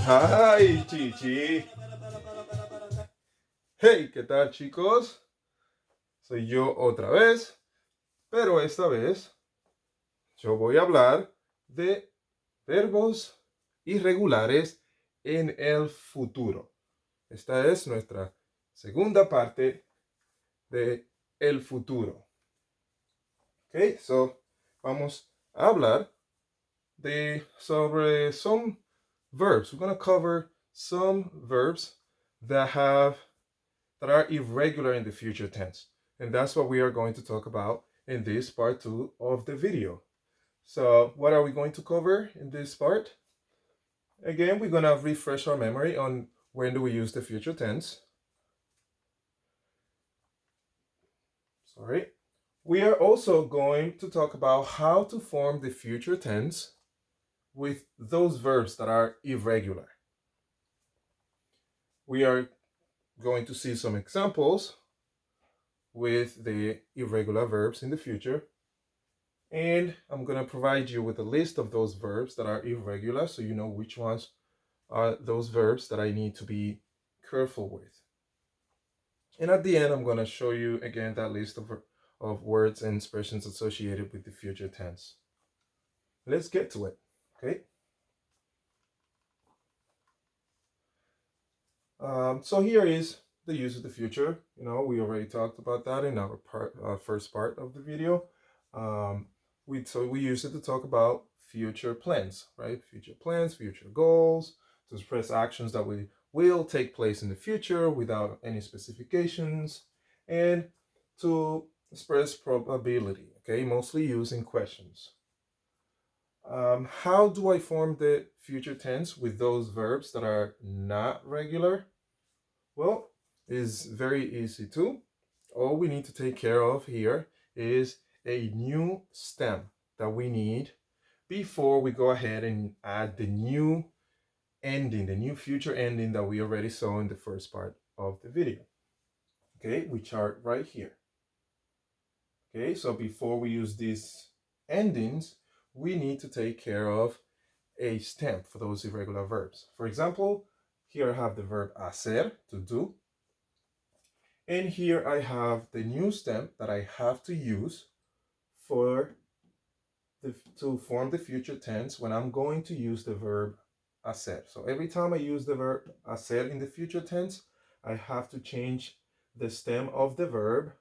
Ay, Chichi. Hey, ¿qué tal, chicos? Soy yo otra vez, pero esta vez yo voy a hablar de verbos irregulares en el futuro. Esta es nuestra segunda parte de el futuro. Ok, so vamos a hablar sobre some verbs. We're going to cover some verbs that are irregular in the future tense. And that's what we are going to talk about in this part 2 of the video. So what are we going to cover in this part? Again, we're going to refresh our memory on when do we use the future tense. Sorry. We are also going to talk about how to form the future tense with those verbs that are irregular. We are going to see some examples with the irregular verbs in the future. And I'm going to provide you with a list of those verbs that are irregular so you know which ones are those verbs that I need to be careful with. And at the end, I'm going to show you again that list of words and expressions associated with the future tense. Let's get to it, okay? So here is the use of the future. You know, we already talked about that in our first part of the video. We use it to talk about future plans, right? Future plans, future goals, to express actions that will take place in the future without any specifications, and to express probability, okay? Mostly using questions. How do I form the future tense with those verbs that are not regular? Well, it's very easy too. All we need to take care of here is a new stem that we need before we go ahead and add the new ending, the new future ending that we already saw in the first part of the video. Okay, which are right here. Okay, so before we use these endings, we need to take care of a stem for those irregular verbs. For example, here I have the verb hacer, to do. And here I have the new stem that I have to use to form the future tense when I'm going to use the verb hacer. So every time I use the verb hacer in the future tense, I have to change the stem of the verb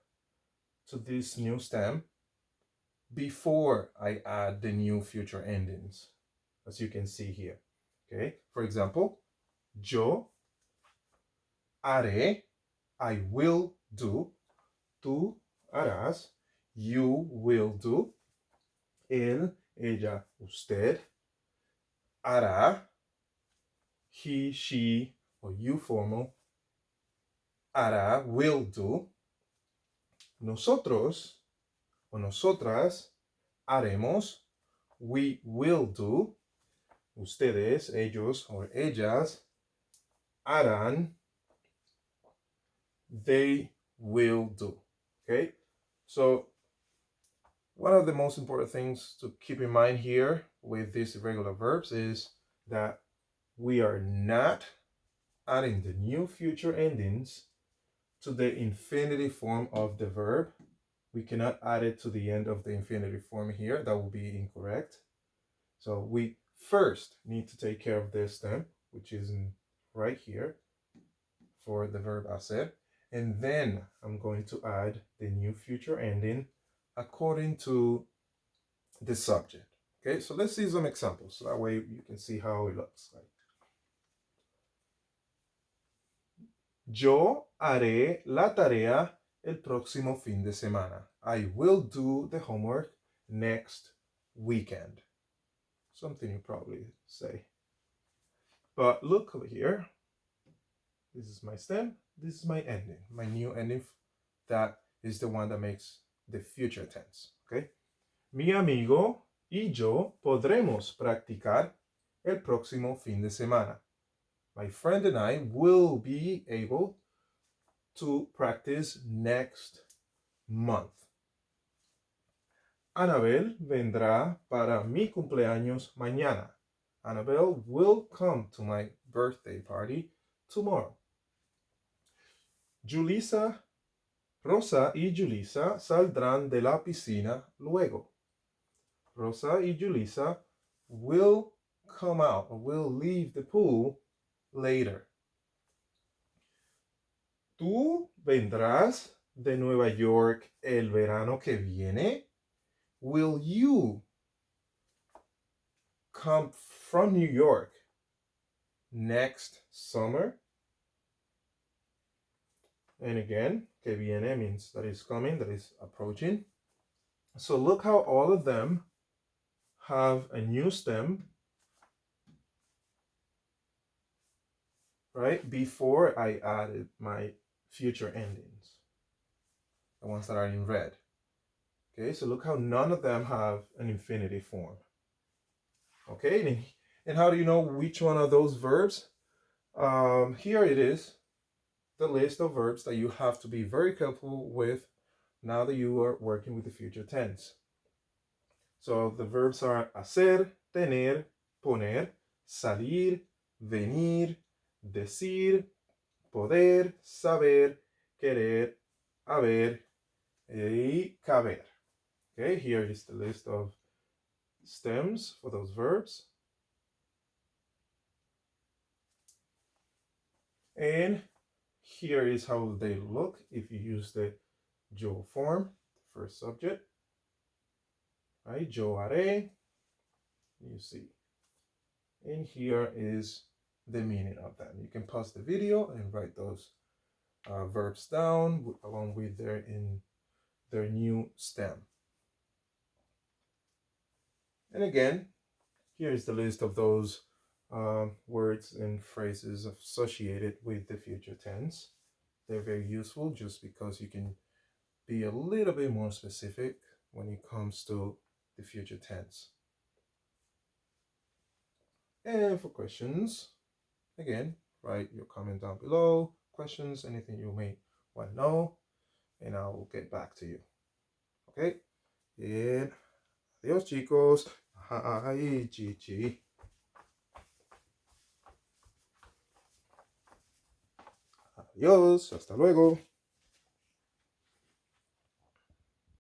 to this new stem before I add the new future endings, as you can see here. Okay, for example, yo haré, I will do, tú harás, you will do, él, ella, usted hará, he, she, or you formal hará, will do, nosotros o nosotras haremos, we will do, ustedes, ellos or ellas harán, they will do. Okay, so one of the most important things to keep in mind here with these irregular verbs is that we are not adding the new future endings to the infinitive form of the verb. We cannot add it to the end of the infinitive form here. That will be incorrect. So we first need to take care of this stem, which is right here for the verb hacer. And then I'm going to add the new future ending according to the subject. Okay, so let's see some examples. So that way you can see how it looks like. Yo haré la tarea el próximo fin de semana. I will do the homework next weekend. Something you probably say. But look over here. This is my stem. This is my ending. My new ending. That is the one that makes the future tense. Okay. Mi amigo y yo podremos practicar el próximo fin de semana. My friend and I will be able to practice next month. Anabel vendrá para mi cumpleaños mañana. Annabelle will come to my birthday party tomorrow. Rosa y Julissa saldrán de la piscina luego. Rosa y Julissa will come out or will leave the pool later. ¿Tú vendrás de Nueva York el verano que viene? Will you come from New York next summer? And again, que viene means that is coming, that is approaching. So look how all of them have a new stem, right? Before I added my future endings, the ones that are in red. Okay, so look how none of them have an infinitive form. Okay, and how do you know which one of those verbs? Here it is, the list of verbs that you have to be very careful with now that you are working with the future tense. So the verbs are hacer, tener, poner, salir, venir, decir, poder, saber, querer, haber, y caber. Okay, here is the list of stems for those verbs. And here is how they look if you use the yo form, the first subject. Right, yo haré, you see. And here is the meaning of them. You can pause the video and write those verbs down along with their new stem. And again, here is the list of those words and phrases associated with the future tense. They're very useful just because you can be a little bit more specific when it comes to the future tense. And for questions, again, write your comment down below, questions, anything you may want to know, and I will get back to you. Okay? And adios, chicos. Hi, Gigi. Adiós, hasta luego.